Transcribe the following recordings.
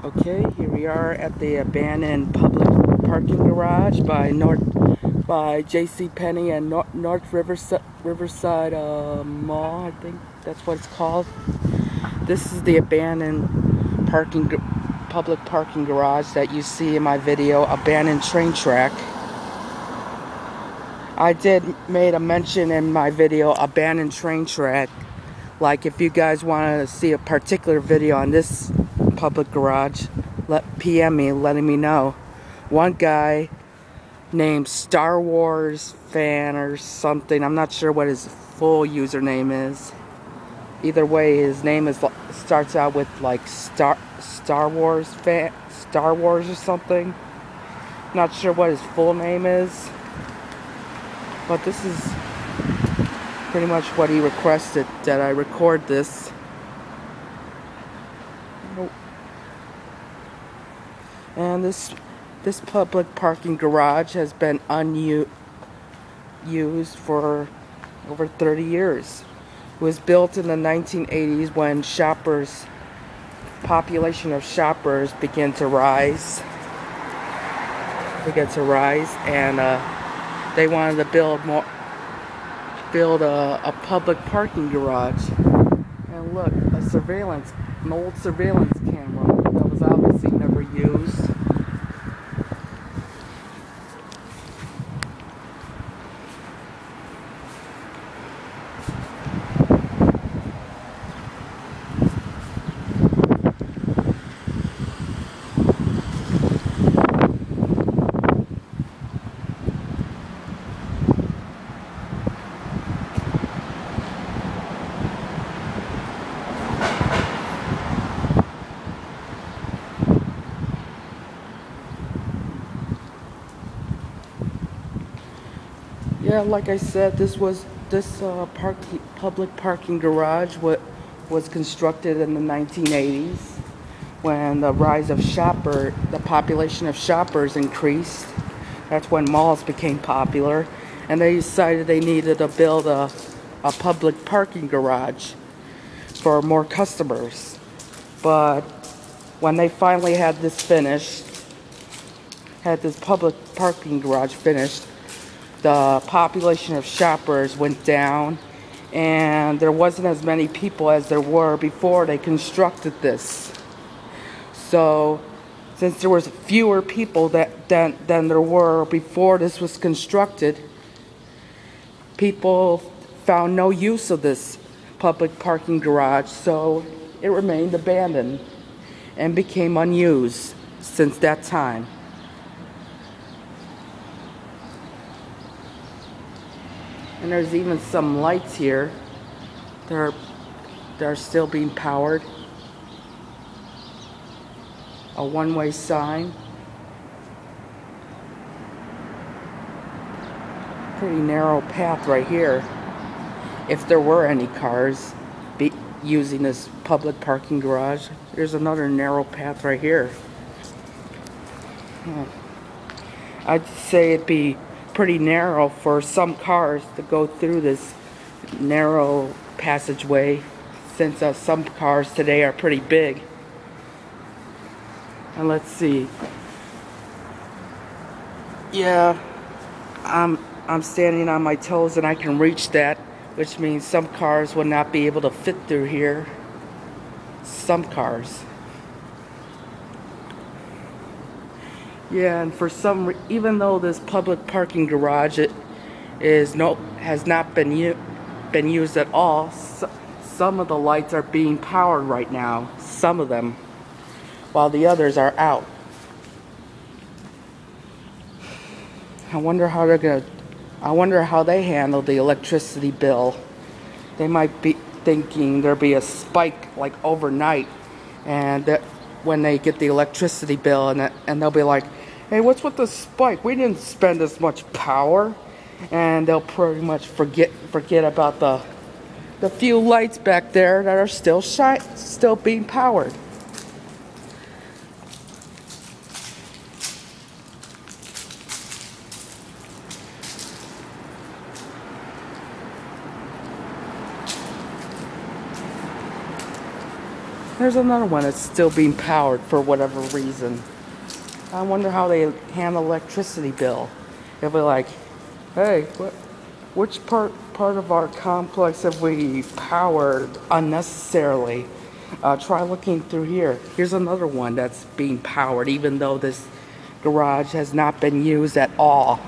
Okay, here we are at the abandoned public parking garage by J.C. Penney and North Riverside Mall. I think that's what it's called. This is the abandoned public parking garage that you see in my video, Abandoned Train Track. I did made a mention in my video, Abandoned Train Track. Like, if you guys want to see a particular video on this public garage, PM me, letting me know. One guy named Star Wars fan or something, I'm not sure what his full username is. Either way, his name starts out with like Star Wars fan, Star Wars or something. Not sure what his full name is, but this is pretty much what he requested, that I record this. And this public parking garage has been unused for over 30 years. It was built in the 1980s when population of shoppers began to rise. And they wanted to build a public parking garage. And look, an old surveillance camera that was obviously never used. Yeah, like I said, this public parking garage was constructed in the 1980s when the population of shoppers increased. That's when malls became popular, and they decided they needed to build a public parking garage for more customers. But when they finally had this public parking garage finished, the population of shoppers went down, and there wasn't as many people as there were before they constructed this. So, since there was fewer people than there were before this was constructed, people found no use of this public parking garage, so it remained abandoned and became unused since that time. And there's even some lights here that are still being powered. A one-way sign. Pretty narrow path right here. If there were any cars using this public parking garage, there's another narrow path right here. I'd say it'd be pretty narrow for some cars to go through this narrow passageway, since some cars today are pretty big. And let's see. Yeah, I'm standing on my toes and I can reach that, which means some cars would not be able to fit through here. Some cars. Yeah, and even though this public parking garage has not been used at all, some of the lights are being powered right now. Some of them, while the others are out. I wonder how they handle the electricity bill. They might be thinking there'll be a spike like overnight, and that when they get the electricity bill, and they'll be like, hey, what's with the spike? We didn't spend as much power. And they'll pretty much forget about the few lights back there that are still being powered. There's another one that's still being powered for whatever reason. I wonder how they handle electricity bill. If we're like, hey, which part of our complex have we powered unnecessarily? Try looking through here. Here's another one that's being powered, even though this garage has not been used at all.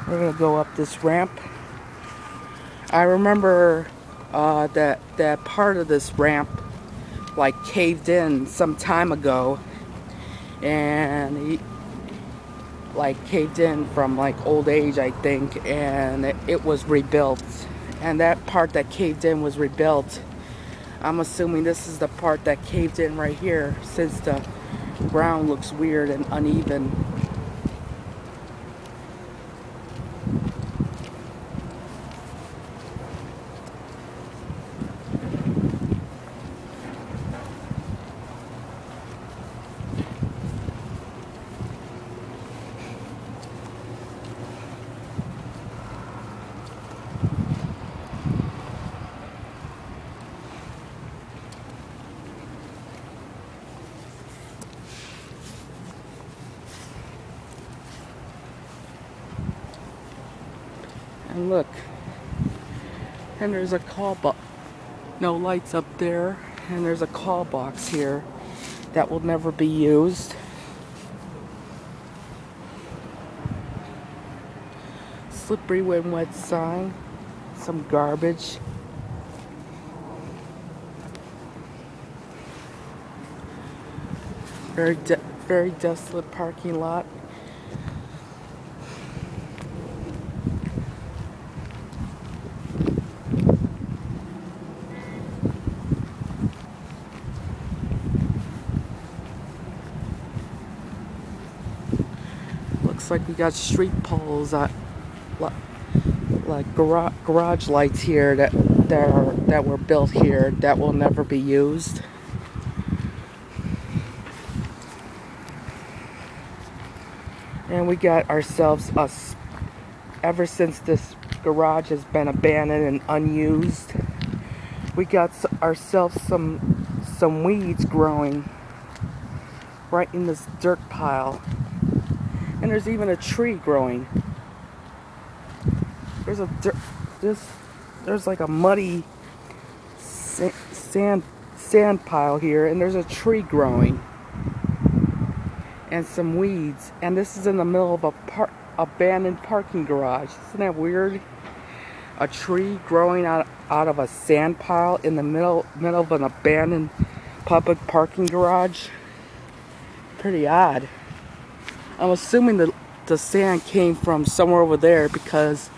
We're gonna go up this ramp. I remember that part of this ramp like caved in some time ago, and he like caved in from like old age, I think, and it was rebuilt. And that part that caved in was rebuilt. I'm assuming this is the part that caved in right here, since the ground looks weird and uneven. And look, and there's a call box. No lights up there, and there's a call box here that will never be used. Slippery when wet sign, some garbage. Very desolate parking lot. Looks like we got street poles, like garage lights here that were built here that will never be used. And we got ourselves ever since this garage has been abandoned and unused, we got ourselves some weeds growing right in this dirt pile. And there's even a tree growing. There's like a muddy sand pile here, and there's a tree growing and some weeds. And this is in the middle of a abandoned parking garage. Isn't that weird? A tree growing out of a sand pile in the middle of an abandoned public parking garage. Pretty odd. I'm assuming the sand came from somewhere over there, because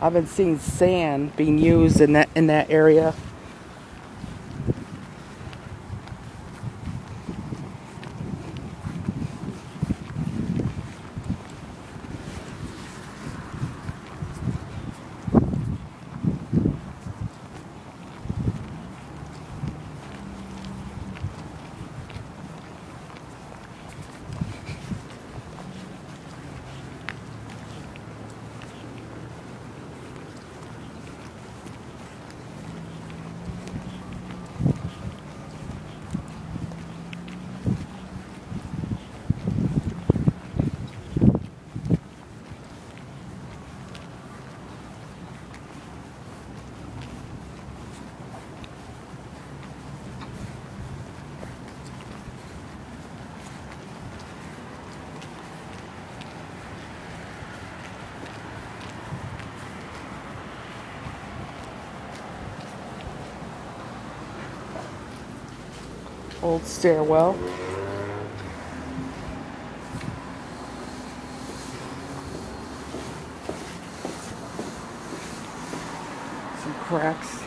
I've been seeing sand being used in that area. Old stairwell. Some cracks.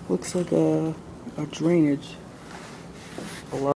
Looks like a drainage.